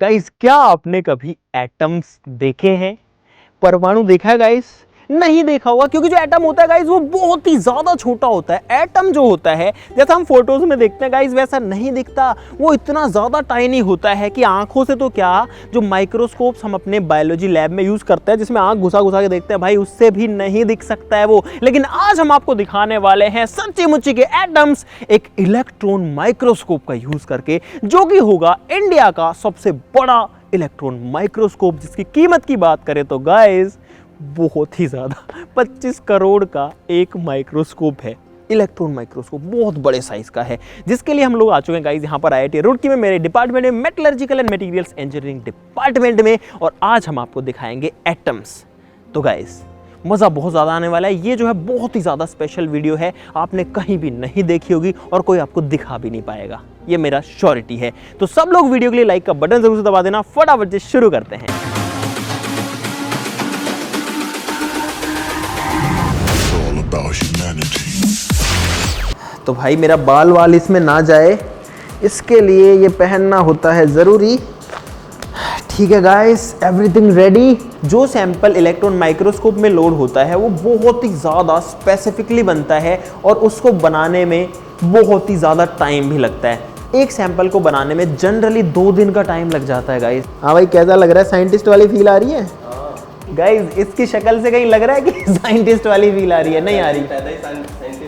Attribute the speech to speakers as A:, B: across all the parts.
A: Guys, क्या आपने कभी एटम्स देखे हैं? परमाणु देखा है गाइस? नहीं देखा होगा, क्योंकि जो एटम होता है गाइस वो बहुत ही ज्यादा छोटा होता है। एटम जो होता है जैसा हम फोटोज में देखते हैं गाइस वैसा नहीं दिखता। वो इतना ज्यादा टाइनी होता है कि आंखों से तो क्या, जो माइक्रोस्कोप्स हम अपने बायोलॉजी लैब में यूज करते हैं जिसमें आंख घुसा घुसा के देखते हैं भाई, उससे भी नहीं दिख सकता है वो। लेकिन आज हम आपको दिखाने वाले हैं सच्ची मुच्ची के एटम्स एक इलेक्ट्रॉन माइक्रोस्कोप का यूज करके, जो कि होगा इंडिया का सबसे बड़ा इलेक्ट्रॉन माइक्रोस्कोप, जिसकी कीमत की बात करें तो गाइस बहुत ही ज्यादा 25 करोड़ का एक माइक्रोस्कोप है। इलेक्ट्रॉन माइक्रोस्कोप बहुत बड़े साइज का है, जिसके लिए हम लोग आ चुके हैं गाइस यहाँ पर IIT रुड़की में, मेरे डिपार्टमेंट में, metallurgical and materials engineering department में। और आज हम आपको दिखाएंगे एटम्स। तो गाइस मज़ा बहुत ज़्यादा आने वाला है। ये जो है बहुत ही ज़्यादा स्पेशल वीडियो है, आपने कहीं भी नहीं देखी होगी और कोई आपको दिखा भी नहीं पाएगा, ये मेरा श्योरिटी है। तो सब लोग वीडियो के लिए लाइक का बटन जरूर से दबा देना। फटाफट से शुरू करते हैं। तो भाई मेरा बाल वाल इसमें ना जाए, इसके लिए ये पहनना होता है ज़रूरी। ठीक है गाइस, एवरीथिंग रेडी। जो सैंपल इलेक्ट्रॉन माइक्रोस्कोप में लोड होता है वो बहुत ही ज़्यादा स्पेसिफिकली बनता है और उसको बनाने में बहुत ही ज़्यादा टाइम भी लगता है। एक सैंपल को बनाने में जनरली 2 दिन का टाइम लग जाता है गाइस। हाँ भाई, कैसा लग रहा है? साइंटिस्ट वाली फील आ रही है गाइस? इसकी शक्ल से कहीं लग रहा है कि साइंटिस्ट वाली फील आ रही है? नहीं आ रही।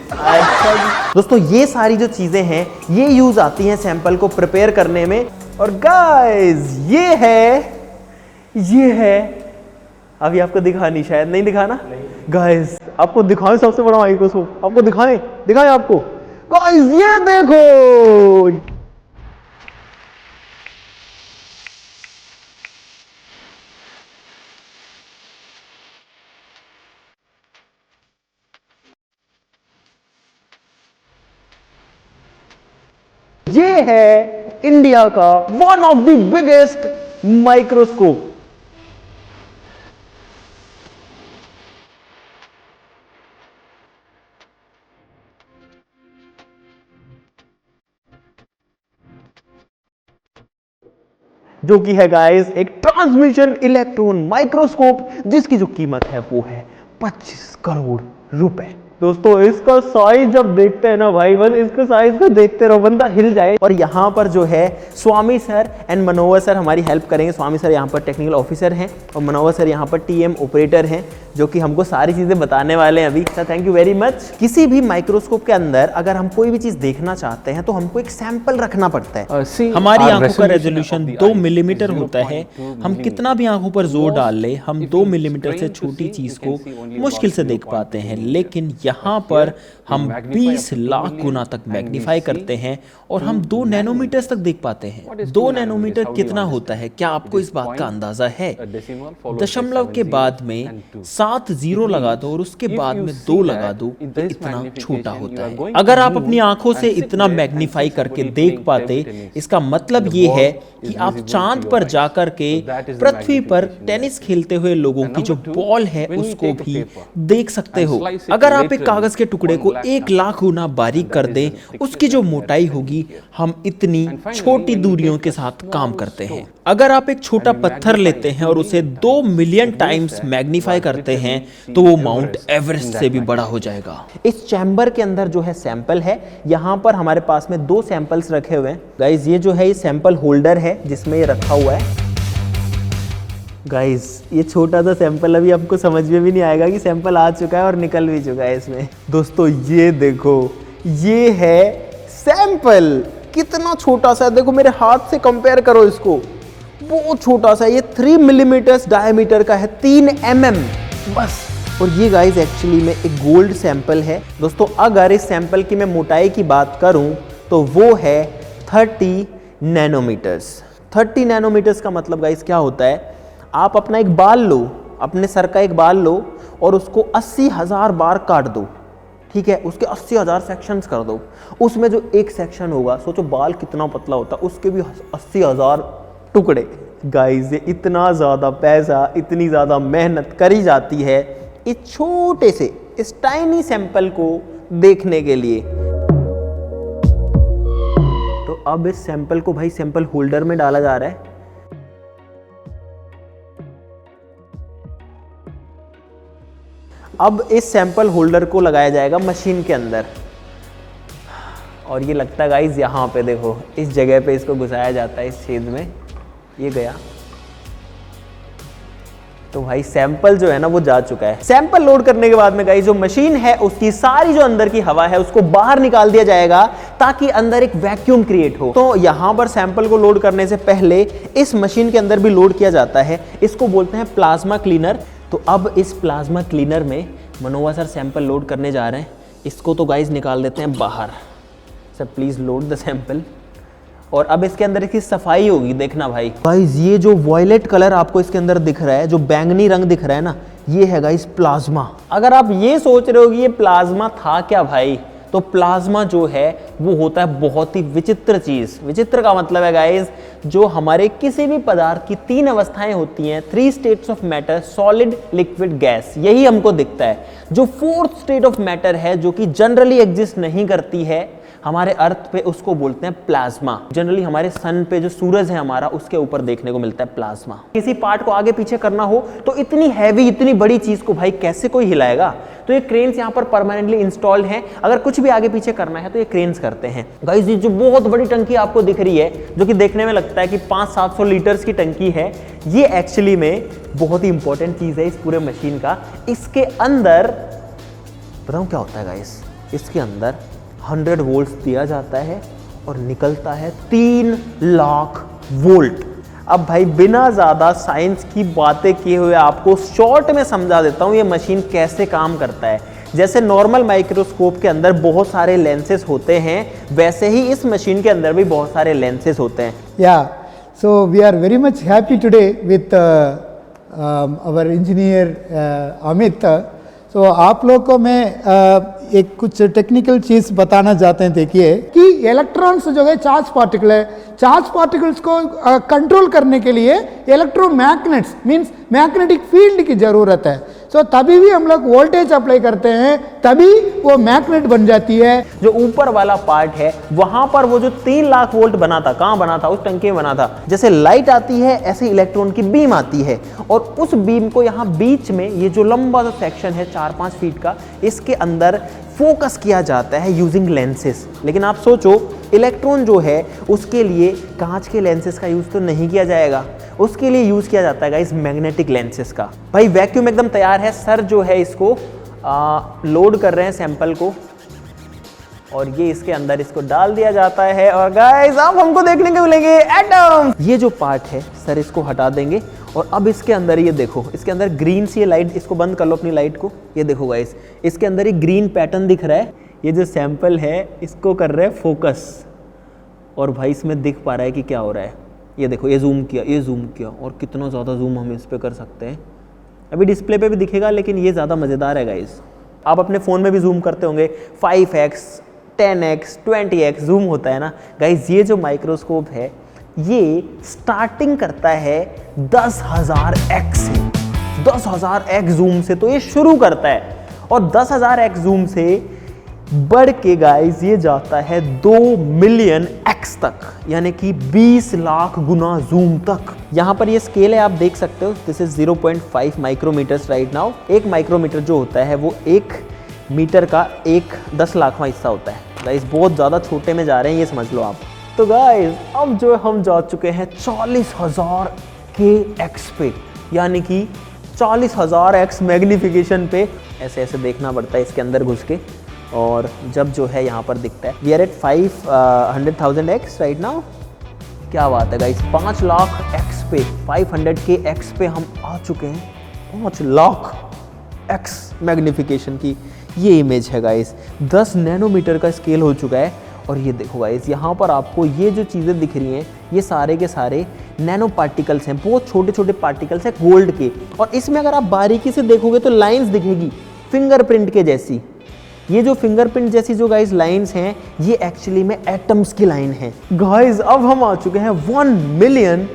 A: अच्छा दोस्तों, ये सारी जो चीज़ें हैं ये यूज़ आती हैं सैंपल को प्रिपेयर करने में। और गाइस ये है अभी आपको दिखानी, शायद नहीं दिखाना गाइस। आपको दिखाएं सबसे बड़ा माइक्रोस्कोप, आपको दिखाएं आपको गाइस, ये देखो। ये है इंडिया का one of the biggest microscope. जो कि है गाइस एक ट्रांसमिशन इलेक्ट्रॉन माइक्रोस्कोप, जिसकी जो कीमत है वो है 25 करोड़ रुपए। दोस्तों इसका साइज जब देखते हैं ना भाई, बस इसका साइज को देखते रहो, बंदा हिल जाए। और यहाँ पर जो है स्वामी सर एंड मनोहर सर हमारी हेल्प करेंगे। स्वामी सर यहाँ पर टेक्निकल ऑफिसर हैं और मनोहर सर यहाँ पर TM ऑपरेटर हैं, जो कि हमको सारी चीज़ें बताने वाले हैं अभी। Sir thank you very much. किसी भी माइक्रोस्कोप के अंदर अगर हम कोई भी चीज़ देखना चाहते हैं तो हमको एक सैंपल रखना पड़ता है। हमारी आंखों का रेजोल्यूशन 2 मिलीमीटर होता है। हम कितना भी आंखों पर जोर डाल ले, हम 2 मिलीमीटर से छोटी चीज़ को मुश्किल से देख पाते हैं। लेकिन यहाँ पर हम 20 लाख गुना तक मैग्नीफाई करते हैं और हम 2 नैनोमीटर तक देख पाते हैं। 2 नैनोमीटर कितना होता है, क्या आपको इस बात का अंदाजा है? दशमलव के बाद में 7 जीरो लगा दो और उसके बाद में 2 लगा दो, इतना छोटा होता है। अगर आप अपनी आंखों से इतना मैग्नीफाई करके देख पाते, इसका मतलब ये है कि आप चांद पर जाकर के पृथ्वी पर टेनिस खेलते हुए लोगों की जो बॉल है उसको भी देख सकते हो। अगर आप एक कागज के टुकड़े को 1 लाख गुना बारीक कर दें, उसकी जो मोटाई होगी, हम इतनी छोटी दूरियों के साथ काम करते हैं। अगर आप एक छोटा पत्थर लेते हैं और उसे 2 मिलियन टाइम्स मैग्नीफाई करते हैं तो वो माउंट एवरेस्ट से भी बड़ा हो जाएगा। इस चैम्बर के अंदर जो है सैंपल है, यहाँ पर हमारे पास में 2 सैंपल्स रखे हुए हैं गाइस। ये जो है ये सैंपल होल्डर है जिसमें ये रखा हुआ है गाइस। ये छोटा सा सैंपल, अभी आपको समझ में भी नहीं आएगा कि सैंपल आ चुका है और निकल भी चुका है इसमें। दोस्तों ये देखो, ये है सैंपल। कितना छोटा सा है, देखो मेरे हाथ से कंपेयर करो इसको, बहुत छोटा सा। ये 3 मिलीमीटर डायमीटर का है, 3 mm बस। और ये गाइस एक्चुअली में एक गोल्ड सैंपल है। दोस्तों अगर इस सैंपल की मैं मोटाई की बात करूं तो वो है 30 नैनोमीटर्स। 30 नैनोमीटर्स का मतलब गाइस क्या होता है, आप अपना एक बाल लो, अपने सर का एक बाल लो और उसको 80,000 बार काट दो, ठीक है? उसके 80,000 सेक्शंस कर दो। उसमें जो एक सेक्शन होगा, सोचो बाल कितना पतला होता है, उसके भी 80,000 टुकड़े। गाइस ये इतना ज़्यादा पैसा, इतनी ज़्यादा मेहनत करी जाती है इस छोटे से, इस टाइनी सैंपल को देखने के लिए। तो अब इस सैंपल को भाई सैंपल होल्डर में डाला जा रहा है अब इस सैंपल होल्डर को लगाया जाएगा मशीन के अंदर, और ये लगता है गाइस यहाँ पे देखो इस जगह पे इसको घुसाया जाता है, इस छेद में ये गया। तो भाई सैंपल जो है ना वो जा चुका है। सैंपल लोड करने के बाद में गाइस जो मशीन है उसकी सारी जो अंदर की हवा है उसको बाहर निकाल दिया जाएगा ताकि अंदर एक वैक्यूम क्रिएट हो। तो यहां पर सैंपल को लोड करने से पहले इस मशीन के अंदर भी लोड किया जाता है, इसको बोलते हैं प्लाज्मा क्लीनर। तो अब इस प्लाज्मा क्लीनर में मनोवा सर सैंपल लोड करने जा रहे हैं। इसको तो गाइस निकाल देते हैं बाहर। Sir please load the sample. और अब इसके अंदर इसकी सफाई होगी, देखना भाई। गाइस ये जो वॉयलेट कलर आपको इसके अंदर दिख रहा है, जो बैंगनी रंग दिख रहा है ना, ये है गाइस प्लाज्मा। अगर आप ये सोच रहे हो कि ये प्लाज्मा था क्या भाई, तो प्लाज्मा जो है वो होता है बहुत ही विचित्र चीज। विचित्र का मतलब है गाइस जो हमारे किसी भी पदार्थ की 3 अवस्थाएं होती हैं, 3 states of matter, solid, liquid, gas, यही हमको दिखता है। जो 4th स्टेट ऑफ मैटर है जो कि जनरली एग्जिस्ट नहीं करती है हमारे अर्थ पे, उसको बोलते हैं प्लाज्मा। जनरली हमारे सन पे जो सूरज है हमारा, उसके ऊपर देखने को मिलता है प्लाज्मा। किसी पार्ट को आगे पीछे करना हो तो इतनी हैवी, इतनी बड़ी चीज को भाई कैसे कोई हिलाएगा। तो ये क्रेन्स यहाँ पर परमानेंटली इंस्टॉल्ड हैं। अगर कुछ भी आगे पीछे करना है तो ये क्रेन्स करते हैं। गाइस ये जो बहुत बड़ी टंकी आपको दिख रही है, जो कि देखने में लगता है कि 500-700 लीटर्स की टंकी है, ये एक्चुअली में बहुत ही इंपॉर्टेंट चीज है इस पूरे मशीन का। इसके अंदर बताऊं क्या होता है गाइस, इसके अंदर 100 वोल्ट दिया जाता है और निकलता है 3 लाख वोल्ट। अब भाई बिना ज़्यादा साइंस की बातें किए हुए आपको शॉर्ट में समझा देता हूँ ये मशीन कैसे काम करता है। जैसे नॉर्मल माइक्रोस्कोप के अंदर बहुत सारे लेंसेज होते हैं, वैसे ही इस मशीन के अंदर भी बहुत सारे लेंसेज होते हैं।
B: Yeah, so we are very much happy today with our engineer Amit. So आप लोग को मैं एक कुछ टेक्निकल चीज़ बताना चाहते हैं। देखिए कि इलेक्ट्रॉन्स जो है चार्ज पार्टिकल है, चार्ज पार्टिकल्स को कंट्रोल करने के लिए इलेक्ट्रोमैग्नेट्स मींस मैग्नेटिक फील्ड की ज़रूरत है। सो तभी भी हम लोग वोल्टेज अप्लाई करते हैं, तभी वो मैग्नेट बन जाती है।
A: जो ऊपर वाला पार्ट है वहां पर वो जो 3 लाख वोल्ट बना था, कहां बना था, उस टंकी में बना था। जैसे लाइट आती है ऐसे इलेक्ट्रॉन की बीम आती है, और उस बीम को यहाँ बीच में ये जो लंबा सा सेक्शन है 4-5 फीट का, इसके अंदर फोकस किया जाता है यूजिंग लेंसेस। लेकिन आप सोचो इलेक्ट्रॉन जो है उसके लिए कांच के लेंसेस का यूज तो नहीं किया जाएगा, उसके लिए यूज किया जाता है गाइस मैग्नेटिक लेंसेस का। भाई वैक्यूम एकदम तैयार है। सर जो है इसको लोड कर रहे हैं सैंपल को, और ये इसके अंदर इसको डाल दिया जाता है। और गाइस अब हमको देखने को मिलेंगे एटम। ये जो पार्ट है सर इसको हटा देंगे, और अब इसके अंदर ये देखो, इसके अंदर ग्रीन सी लाइट, इसको बंद कर लो अपनी लाइट को। ये देखो गाइस इसके अंदर एक ग्रीन पैटर्न दिख रहा है। ये जो सैंपल है इसको कर रहे हैं फोकस, और भाई इसमें दिख पा रहा है कि क्या हो रहा है। ये देखो ये जूम किया, ये जूम किया, और कितना ज़्यादा जूम हम इस पर कर सकते हैं। अभी डिस्प्ले पे भी दिखेगा, लेकिन ये ज़्यादा मज़ेदार है गाइस। आप अपने फ़ोन में भी जूम करते होंगे, 5x 10x 20x जूम होता है ना गाइस। ये जो माइक्रोस्कोप है ये स्टार्टिंग करता है 10,000x से, 10,000x जूम से तो ये शुरू करता है, और 10,000x जूम से बढ़ के गाइस ये जाता है 2 मिलियन x तक, यानी कि 20 लाख गुना जूम तक। यहाँ पर ये स्केल है, आप देख सकते हो। This is 0.5 micrometres right now. 1 micrometre जो होता है वो 1 मीटर का 1/10 लाखवां हिस्सा होता है। गाइस बहुत ज़्यादा छोटे में जा रहे हैं, ये समझ लो आप। तो गाइस अब जो हम जा चुके हैं 40,000 के x पे, यानी कि 40,000x मैग्निफिकेशन पे। ऐसे ऐसे देखना पड़ता है इसके अंदर घुस के, और जब जो है यहाँ पर दिखता है we are at 500,000x right now. क्या बात है गाइस, 5 लाख x पे, 500 के x पे हम आ चुके हैं। 5 लाख x मैग्निफिकेशन की ये इमेज है गाइस। 10 नैनोमीटर का स्केल हो चुका है। और ये देखो गाइस यहाँ पर आपको ये जो चीज़ें दिख रही हैं ये सारे के सारे नैनो पार्टिकल्स हैं, बहुत छोटे छोटे पार्टिकल्स हैं गोल्ड के। और इसमें अगर आप बारीकी से देखोगे तो लाइंस दिखेगी फिंगरप्रिंट के जैसी। ये जो फिंगरप्रिंट जैसी जो गाइस लाइंस हैं ये एक्चुअली में एटम्स की लाइन है। गाइस अब हम आ चुके हैं 1 मिलियन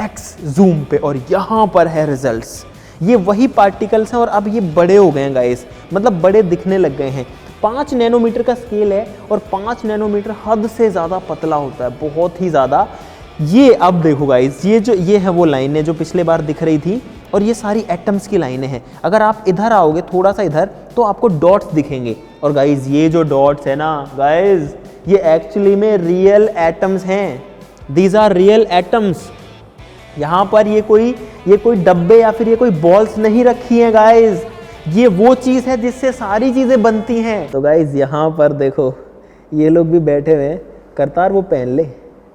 A: x जूम पे, और यहाँ पर है रिजल्ट्स। ये वही पार्टिकल्स हैं और अब ये बड़े हो गए हैं गाइस, मतलब बड़े दिखने लग गए हैं। 5 नैनोमीटर का स्केल है, और 5 नैनोमीटर हद से ज़्यादा पतला होता है, बहुत ही ज़्यादा। ये अब देखो गाइस, ये है वो लाइन है जो पिछले बार दिख रही थी, और ये सारी एटम्स की लाइनें हैं। अगर आप इधर आओगे थोड़ा सा इधर तो आपको डॉट्स दिखेंगे, और गाइज ये जो डॉट्स है ना गाइज, ये एक्चुअली में रियल एटम्स हैं। These are real atoms. यहाँ पर ये कोई डब्बे या फिर ये कोई बॉल्स नहीं रखी हैं गाइज, ये वो चीज़ है जिससे सारी चीज़ें बनती हैं। तो गाइज यहाँ पर देखो ये लोग भी बैठे हुए हैं। करतार वो पहन ले,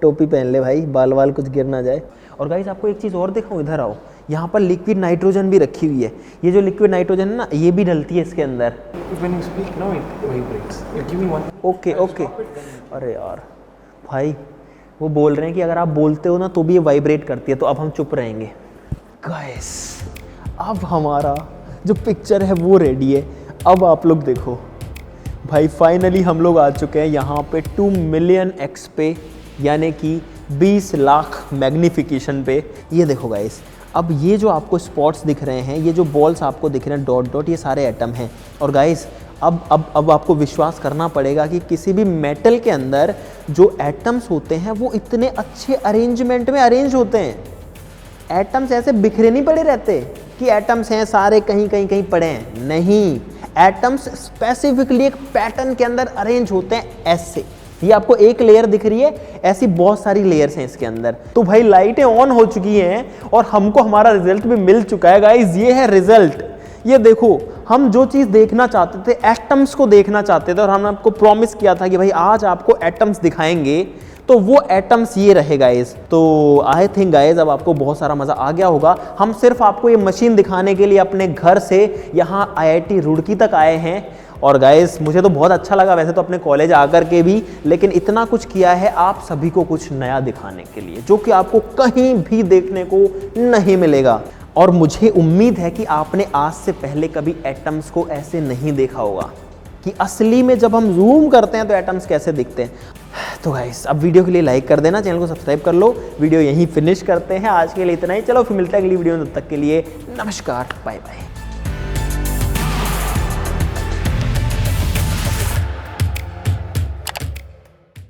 A: टोपी पहन ले भाई, बाल वाल कुछ गिर ना जाए। और गाइज आपको एक चीज़ और दिखाऊं, इधर आओ, यहाँ पर लिक्विड नाइट्रोजन भी रखी हुई है। ये जो लिक्विड नाइट्रोजन है ना, ये भी डलती है इसके अंदर।
C: When you speak now, it vibrates. Give me one.
A: Okay okay. अरे यार भाई वो बोल रहे हैं कि अगर आप बोलते हो ना तो भी ये वाइब्रेट करती है, तो अब हम चुप रहेंगे। गाइस अब हमारा जो पिक्चर है वो रेडी है। अब आप लोग देखो भाई, फाइनली हम लोग आ चुके हैं यहाँ पे 2 मिलियन एक्स पे, यानी कि 20 लाख मैग्नीफिकेशन पे। ये देखो गाइस, अब ये जो आपको स्पॉट्स दिख रहे हैं, ये जो बॉल्स आपको दिख रहे हैं डॉट डॉट, ये सारे एटम हैं। और गाइस अब आपको विश्वास करना पड़ेगा कि किसी भी मेटल के अंदर जो एटम्स होते हैं वो इतने अच्छे अरेंजमेंट में अरेंज होते हैं। एटम्स ऐसे बिखरे नहीं पड़े रहते कि एटम्स हैं सारे कहीं कहीं कहीं पड़े हैं, नहीं, एटम्स स्पेसिफिकली एक पैटर्न के अंदर अरेंज होते हैं ऐसे। ये आपको एक लेयर दिख रही है, ऐसी बहुत सारी लेयर्स हैं इसके अंदर। तो भाई लाइटें ऑन हो चुकी हैं और हमको हमारा रिजल्ट भी मिल चुका है गाइस। ये है रिजल्ट। ये देखो, हम जो चीज़ देखना चाहते थे, एटम्स को देखना चाहते थे, और हमने आपको प्रॉमिस किया था कि भाई आज आपको एटम्स दिखाएंगे, तो वो एटम्स ये रहे गाइस। तो आई थिंक गाइस अब आपको बहुत सारा मज़ा आ गया होगा। हम सिर्फ आपको ये मशीन दिखाने के लिए अपने घर से यहाँ IIT रुड़की तक आए हैं। और गाइस मुझे तो बहुत अच्छा लगा वैसे तो अपने कॉलेज आकर के भी, लेकिन इतना कुछ किया है आप सभी को कुछ नया दिखाने के लिए, जो कि आपको कहीं भी देखने को नहीं मिलेगा। और मुझे उम्मीद है कि आपने आज से पहले कभी एटम्स को ऐसे नहीं देखा होगा कि असली में जब हम जूम करते हैं तो एटम्स कैसे दिखते हैं। तो गाइस अब वीडियो के लिए लाइक कर देना, चैनल को सब्सक्राइब कर लो। वीडियो यहीं फिनिश करते हैं, आज के लिए इतना ही। चलो फिर मिलते हैं अगली वीडियो में, तब तक के लिए नमस्कार, बाय बाय।